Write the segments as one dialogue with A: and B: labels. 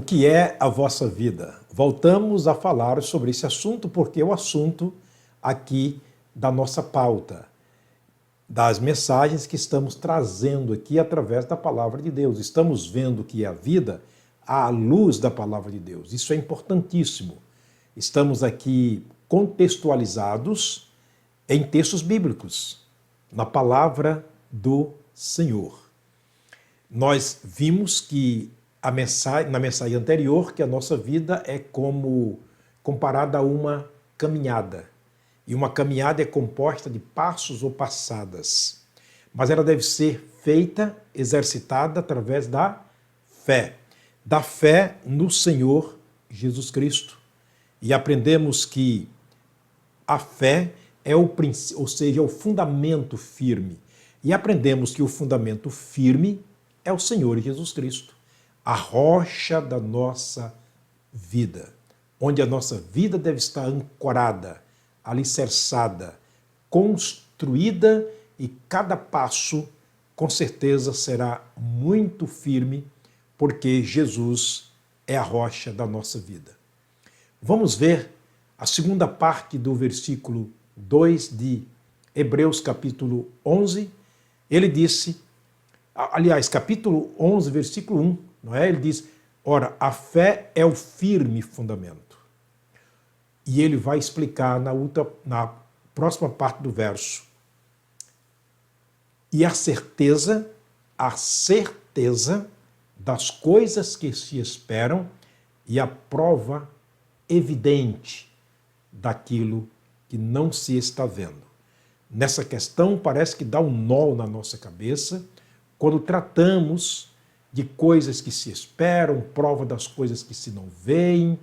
A: que é a vossa vida? Voltamos a falar sobre esse assunto porque é o assunto aqui da nossa pauta, das mensagens que estamos trazendo aqui através da palavra de Deus. Estamos vendo o que é a vida à luz da palavra de Deus. Isso é importantíssimo. Estamos aqui contextualizados em textos bíblicos, na palavra do Senhor. Nós vimos que na mensagem anterior que a nossa vida é como comparada a uma caminhada. E uma caminhada é composta de passos ou passadas. Mas ela deve ser feita, exercitada através da fé. Da fé no Senhor Jesus Cristo. E aprendemos que a fé é o princípio, ou seja, é o fundamento firme. E aprendemos que o fundamento firme é o Senhor Jesus Cristo, a rocha da nossa vida, onde a nossa vida deve estar ancorada, alicerçada, construída, e cada passo com certeza será muito firme, porque Jesus é a rocha da nossa vida. Vamos ver a segunda parte do versículo 2 de Hebreus capítulo 11. Ele disse, aliás, capítulo 11, versículo 1, não é? Ele diz, ora, a fé é o firme fundamento. E ele vai explicar na próxima parte do verso. E a certeza das coisas que se esperam e a prova evidente daquilo que não se está vendo. Nessa questão parece que dá um nó na nossa cabeça quando tratamos de coisas que se esperam, prova das coisas que se não veem,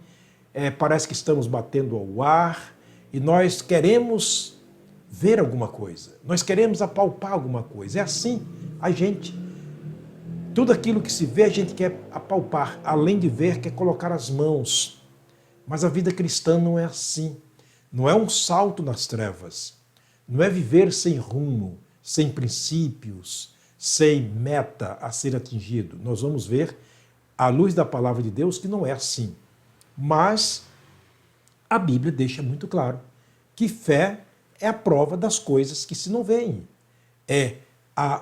A: parece que estamos batendo ao ar e nós queremos ver alguma coisa, nós queremos apalpar alguma coisa. É assim a gente. Tudo aquilo que se vê a gente quer apalpar, além de ver, quer colocar as mãos. Mas a vida cristã não é assim. Não é um salto nas trevas. Não é viver sem rumo, sem princípios, sem meta a ser atingido. Nós vamos ver, à luz da palavra de Deus, que não é assim. Mas a Bíblia deixa muito claro que fé é a prova das coisas que se não veem. É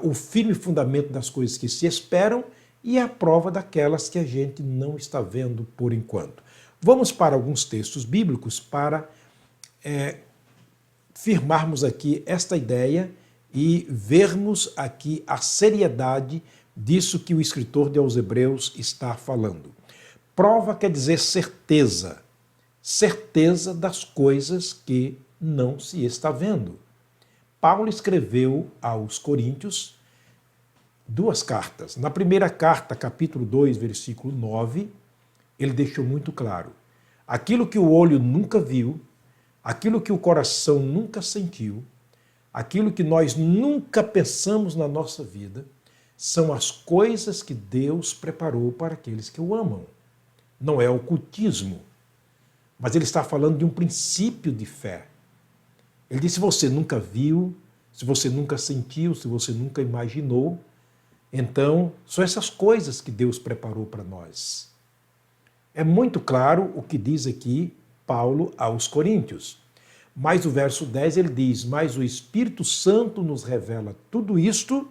A: o firme fundamento das coisas que se esperam e é a prova daquelas que a gente não está vendo por enquanto. Vamos para alguns textos bíblicos para firmarmos aqui esta ideia e vermos aqui a seriedade disso que o escritor aos Hebreus está falando. Prova quer dizer certeza, certeza das coisas que não se está vendo. Paulo escreveu aos Coríntios 2 cartas. Na primeira carta, capítulo 2, versículo 9, ele deixou muito claro: aquilo que o olho nunca viu, aquilo que o coração nunca sentiu, aquilo que nós nunca pensamos na nossa vida, são as coisas que Deus preparou para aqueles que o amam. Não é ocultismo, mas ele está falando de um princípio de fé. Ele diz, se você nunca viu, se você nunca sentiu, se você nunca imaginou, então são essas coisas que Deus preparou para nós. É muito claro o que diz aqui Paulo aos Coríntios. Mas o verso 10 ele diz, mas o Espírito Santo nos revela tudo isto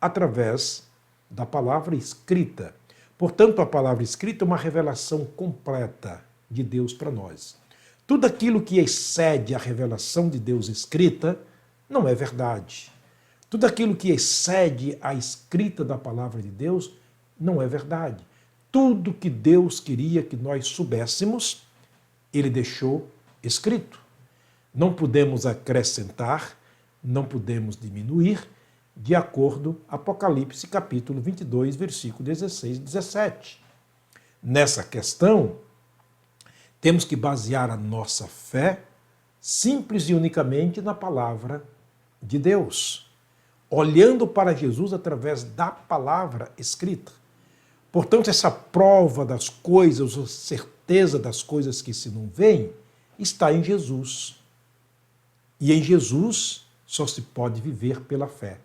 A: através da palavra escrita. Portanto, a palavra escrita é uma revelação completa de Deus para nós. Tudo aquilo que excede a revelação de Deus escrita não é verdade. Tudo aquilo que excede a escrita da palavra de Deus não é verdade. Tudo que Deus queria que nós soubéssemos, ele deixou escrito. Não podemos acrescentar, não podemos diminuir, de acordo com Apocalipse capítulo 22, versículo 16 e 17. Nessa questão, temos que basear a nossa fé simples e unicamente na palavra de Deus, olhando para Jesus através da palavra escrita. Portanto, essa prova das coisas, a certeza das coisas que se não veem, está em Jesus. E em Jesus só se pode viver pela fé.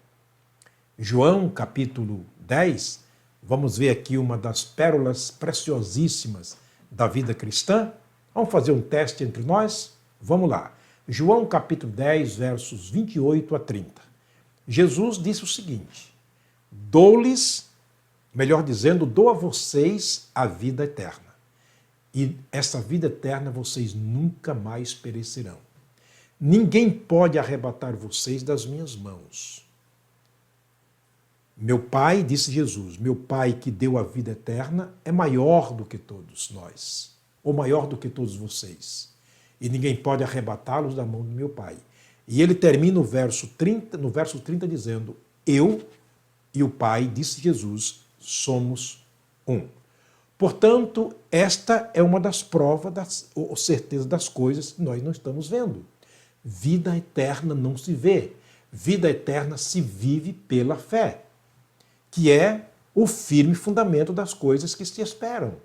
A: João, capítulo 10, Vamos ver aqui uma das pérolas preciosíssimas da vida cristã. Vamos fazer um teste entre nós? Vamos lá. João capítulo 10, versos 28 a 30. Jesus disse o seguinte: dou-lhes, melhor dizendo, dou a vocês a vida eterna. E essa vida eterna vocês nunca mais perecerão. Ninguém pode arrebatar vocês das minhas mãos. Meu Pai, disse Jesus, meu Pai que deu a vida eterna é maior do que todos nós, ou maior do que todos vocês. E ninguém pode arrebatá-los da mão do meu Pai. E ele termina no verso 30 dizendo, eu e o Pai, disse Jesus, somos um. Portanto, esta é uma das provas, ou certeza das coisas que nós não estamos vendo. Vida eterna não se vê, vida eterna se vive pela fé, que é o firme fundamento das coisas que se esperam.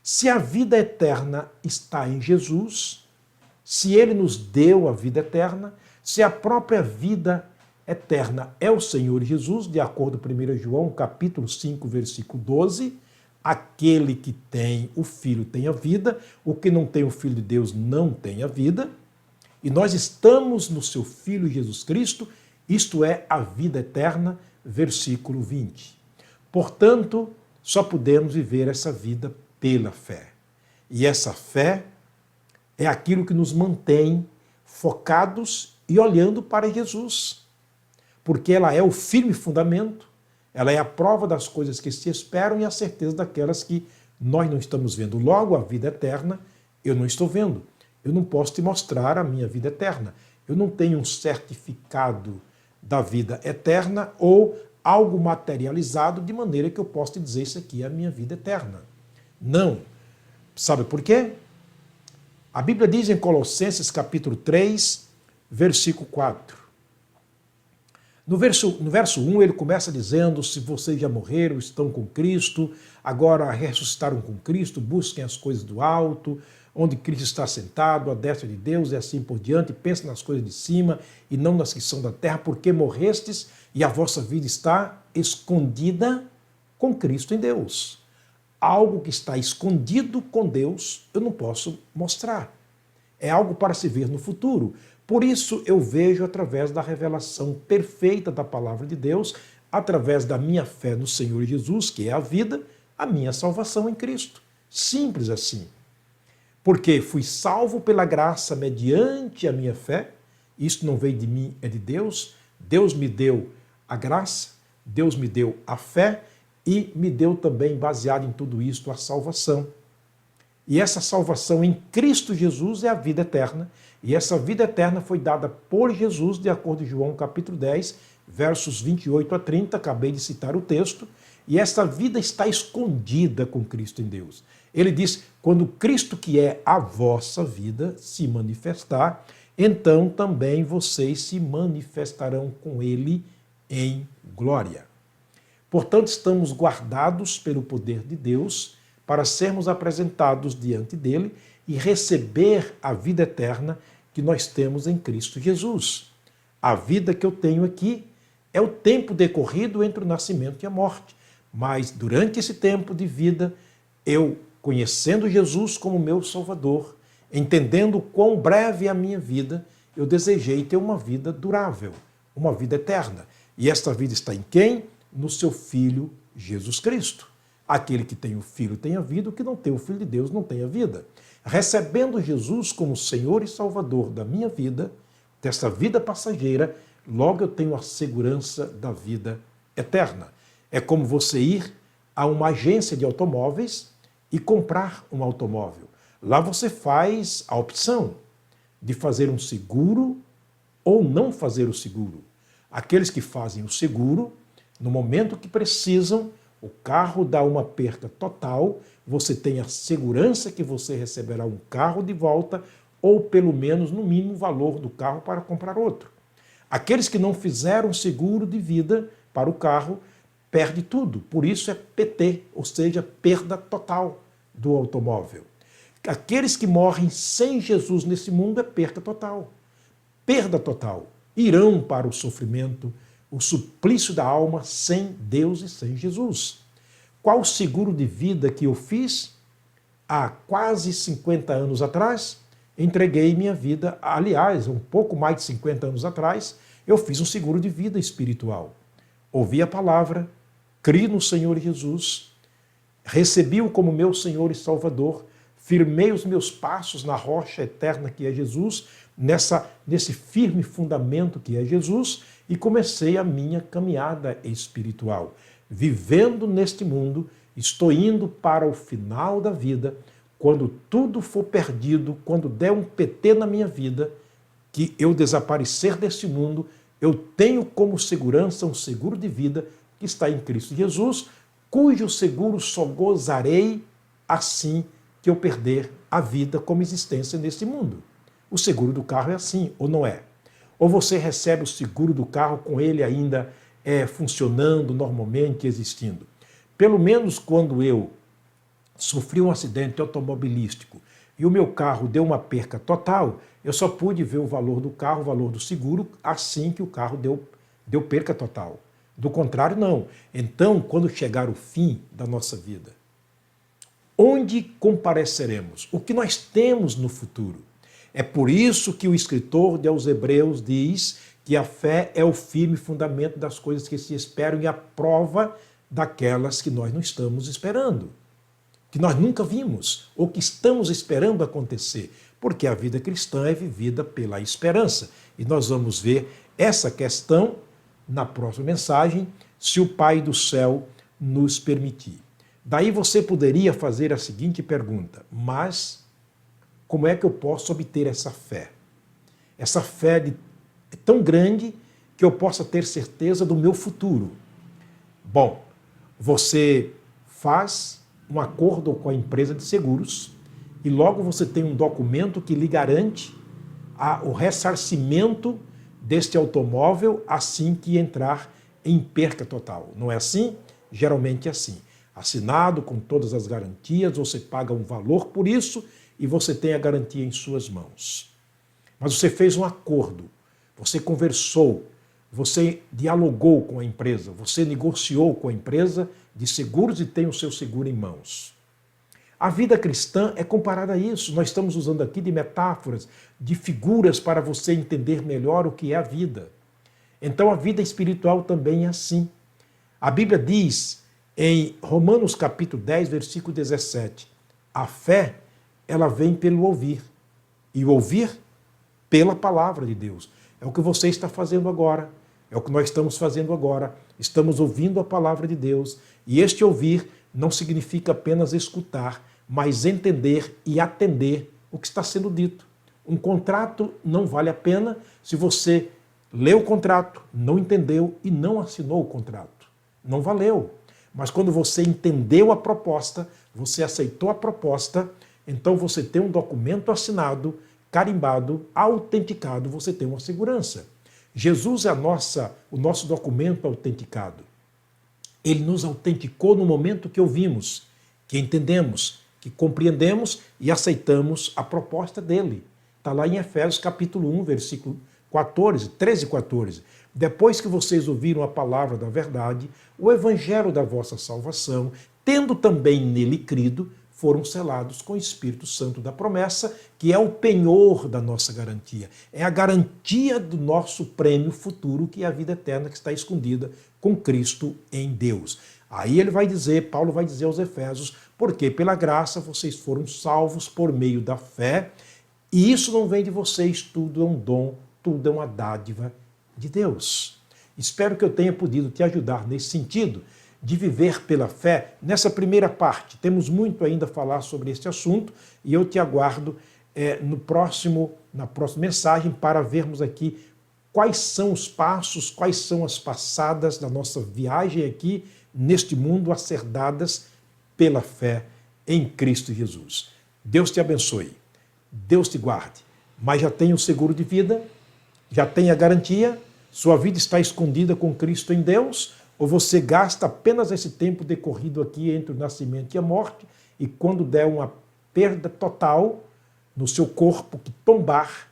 A: Se a vida eterna está em Jesus, se ele nos deu a vida eterna, se a própria vida eterna é o Senhor Jesus, de acordo com 1 João, capítulo 5, versículo 12, aquele que tem o Filho tem a vida, o que não tem o Filho de Deus não tem a vida, e nós estamos no seu Filho Jesus Cristo, isto é a vida eterna, versículo 20. Portanto, só podemos viver essa vida pela fé. E essa fé é aquilo que nos mantém focados e olhando para Jesus. Porque ela é o firme fundamento, ela é a prova das coisas que se esperam e a certeza daquelas que nós não estamos vendo. Logo, a vida eterna eu não estou vendo. Eu não posso te mostrar a minha vida eterna. Eu não tenho um certificado da vida eterna ou algo materializado de maneira que eu possa te dizer isso aqui é a minha vida eterna. Não. Sabe por quê? A Bíblia diz em Colossenses capítulo 3, versículo 4. No verso 1 ele começa dizendo, se vocês já morreram, estão com Cristo, agora ressuscitaram com Cristo, busquem as coisas do alto, onde Cristo está sentado, à destra de Deus e assim por diante, pensem nas coisas de cima e não nas que são da terra, porque morrestes e a vossa vida está escondida com Cristo em Deus. Algo que está escondido com Deus eu não posso mostrar. É algo para se ver no futuro. Por isso eu vejo através da revelação perfeita da palavra de Deus, através da minha fé no Senhor Jesus, que é a vida, a minha salvação em Cristo. Simples assim. Porque fui salvo pela graça mediante a minha fé, isso não veio de mim, é de Deus. Deus me deu a graça, Deus me deu a fé e me deu também, baseado em tudo isso, a salvação. E essa salvação em Cristo Jesus é a vida eterna. E essa vida eterna foi dada por Jesus, de acordo com João capítulo 10, versos 28 a 30, acabei de citar o texto. E essa vida está escondida com Cristo em Deus. Ele diz, quando Cristo, que é a vossa vida, se manifestar, então também vocês se manifestarão com ele em glória. Portanto, estamos guardados pelo poder de Deus para sermos apresentados diante dele e receber a vida eterna que nós temos em Cristo Jesus. A vida que eu tenho aqui é o tempo decorrido entre o nascimento e a morte, mas durante esse tempo de vida, eu, conhecendo Jesus como meu Salvador, entendendo quão breve é a minha vida, eu desejei ter uma vida durável, uma vida eterna. E esta vida está em quem? No seu Filho Jesus Cristo. Aquele que tem o Filho tem a vida, o que não tem o Filho de Deus não tem a vida. Recebendo Jesus como Senhor e Salvador da minha vida, dessa vida passageira, logo eu tenho a segurança da vida eterna. É como você ir a uma agência de automóveis e comprar um automóvel. Lá você faz a opção de fazer um seguro ou não fazer o seguro. Aqueles que fazem o seguro, no momento que precisam, o carro dá uma perca total, você tem a segurança que você receberá um carro de volta ou pelo menos, no mínimo, o valor do carro para comprar outro. Aqueles que não fizeram seguro de vida para o carro, perde tudo. Por isso é PT, ou seja, perda total do automóvel. Aqueles que morrem sem Jesus nesse mundo é perda total. Perda total. Irão para o sofrimento, o suplício da alma sem Deus e sem Jesus. Qual o seguro de vida que eu fiz? Há quase 50 anos atrás, entreguei minha vida, aliás, um pouco mais de 50 anos atrás, eu fiz um seguro de vida espiritual. Ouvi a palavra, criei no Senhor Jesus, recebi-o como meu Senhor e Salvador, firmei os meus passos na rocha eterna que é Jesus, nesse firme fundamento que é Jesus, e comecei a minha caminhada espiritual. Vivendo neste mundo, estou indo para o final da vida, quando tudo for perdido, quando der um PT na minha vida, que eu desaparecer deste mundo, eu tenho como segurança um seguro de vida que está em Cristo Jesus, cujo seguro só gozarei assim que eu perder a vida como existência neste mundo. O seguro do carro é assim, ou não é? Ou você recebe o seguro do carro com ele ainda funcionando normalmente, existindo. Pelo menos quando eu sofri um acidente automobilístico e o meu carro deu uma perca total, eu só pude ver o valor do carro, o valor do seguro, assim que o carro deu perca total. Do contrário, não. Então, quando chegar o fim da nossa vida, onde compareceremos? O que nós temos no futuro? É por isso que o escritor aos Hebreus diz que a fé é o firme fundamento das coisas que se esperam e a prova daquelas que nós não estamos esperando, que nós nunca vimos ou que estamos esperando acontecer, porque a vida cristã é vivida pela esperança. E nós vamos ver essa questão na próxima mensagem, se o Pai do céu nos permitir. Daí você poderia fazer a seguinte pergunta: mas como é que eu posso obter essa fé? Essa fé é tão grande que eu possa ter certeza do meu futuro. Bom, você faz um acordo com a empresa de seguros e logo você tem um documento que lhe garante o ressarcimento deste automóvel assim que entrar em perca total. Não é assim? Geralmente é assim. Assinado com todas as garantias, você paga um valor por isso e você tem a garantia em suas mãos. Mas você fez um acordo, você conversou, você dialogou com a empresa, você negociou com a empresa de seguros e tem o seu seguro em mãos. A vida cristã é comparada a isso. Nós estamos usando aqui de metáforas, de figuras para você entender melhor o que é a vida. Então a vida espiritual também é assim. A Bíblia diz em Romanos capítulo 10, versículo 17, a fé, ela vem pelo ouvir, e o ouvir pela palavra de Deus. É o que você está fazendo agora, é o que nós estamos fazendo agora. Estamos ouvindo a palavra de Deus, e este ouvir não significa apenas escutar, mas entender e atender o que está sendo dito. Um contrato não vale a pena se você leu o contrato, não entendeu e não assinou o contrato. Não valeu. Mas quando você entendeu a proposta, você aceitou a proposta, então você tem um documento assinado, carimbado, autenticado, você tem uma segurança. Jesus é o nosso documento autenticado. Ele nos autenticou no momento que ouvimos, que entendemos, que compreendemos e aceitamos a proposta dele. Está lá em Efésios capítulo 1, versículo 13 e 14. Depois que vocês ouviram a palavra da verdade, o evangelho da vossa salvação, tendo também nele crido, foram selados com o Espírito Santo da promessa, que é o penhor da nossa garantia. É a garantia do nosso prêmio futuro, que é a vida eterna que está escondida com Cristo em Deus. Aí ele vai dizer, Paulo vai dizer aos Efésios, porque pela graça vocês foram salvos por meio da fé, e isso não vem de vocês, tudo é um dom, tudo é uma dádiva de Deus. Espero que eu tenha podido te ajudar nesse sentido, de viver pela fé. Nessa primeira parte, temos muito ainda a falar sobre este assunto e eu te aguardo na próxima mensagem para vermos aqui quais são os passos, quais são as passadas da nossa viagem aqui neste mundo a ser dadas pela fé em Cristo Jesus. Deus te abençoe, Deus te guarde, mas já tem o seguro de vida, já tem a garantia, sua vida está escondida com Cristo em Deus, ou você gasta apenas esse tempo decorrido aqui entre o nascimento e a morte, e quando der uma perda total no seu corpo que tombar,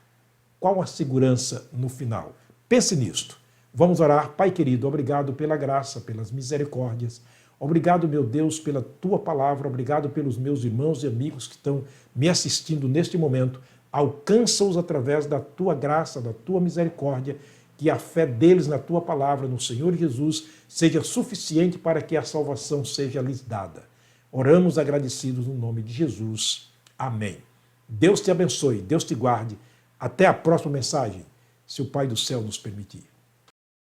A: qual a segurança no final? Pense nisto. Vamos orar. Pai querido, obrigado pela graça, pelas misericórdias. Obrigado, meu Deus, pela tua palavra. Obrigado pelos meus irmãos e amigos que estão me assistindo neste momento. Alcança-os através da tua graça, da tua misericórdia, que a fé deles na tua palavra, no Senhor Jesus, seja suficiente para que a salvação seja lhes dada. Oramos agradecidos no nome de Jesus. Amém. Deus te abençoe, Deus te guarde. Até a próxima mensagem, se o Pai do céu nos permitir.